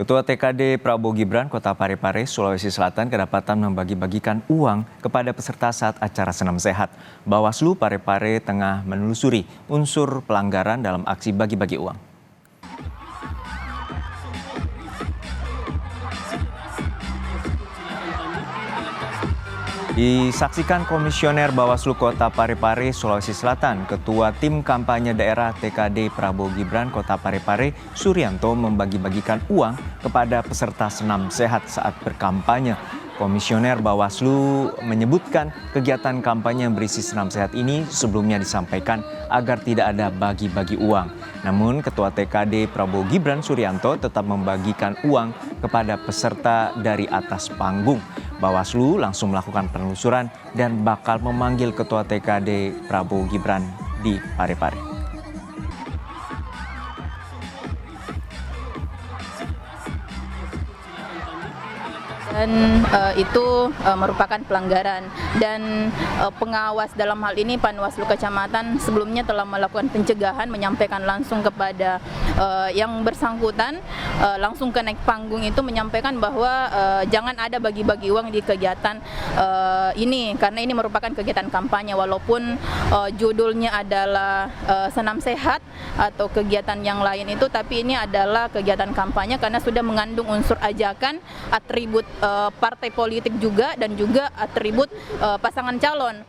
Ketua TKD Prabowo Gibran Kota Parepare, Sulawesi Selatan kedapatan membagi-bagikan uang kepada peserta saat acara Senam Sehat. Bawaslu Parepare tengah menelusuri unsur pelanggaran dalam aksi bagi-bagi uang. Disaksikan Komisioner Bawaslu Kota Parepare, Sulawesi Selatan, Ketua Tim Kampanye Daerah TKD Prabowo Gibran Kota Parepare, Suryanto membagi-bagikan uang kepada peserta senam sehat saat berkampanye. Komisioner Bawaslu menyebutkan kegiatan kampanye yang berisi senam sehat ini sebelumnya disampaikan agar tidak ada bagi-bagi uang. Namun Ketua TKD Prabowo Gibran Suryanto tetap membagikan uang kepada peserta dari atas panggung. Bawaslu langsung melakukan penelusuran dan bakal memanggil Ketua TKD Prabowo Gibran di Parepare. Dan itu merupakan pelanggaran dan pengawas dalam hal ini Panwaslu Kecamatan sebelumnya telah melakukan pencegahan, menyampaikan langsung kepada yang bersangkutan, langsung ke naik panggung itu menyampaikan bahwa jangan ada bagi-bagi uang di kegiatan ini karena ini merupakan kegiatan kampanye walaupun judulnya adalah senam sehat atau kegiatan yang lain itu, tapi ini adalah kegiatan kampanye karena sudah mengandung unsur ajakan, atribut partai politik juga dan juga atribut pasangan calon.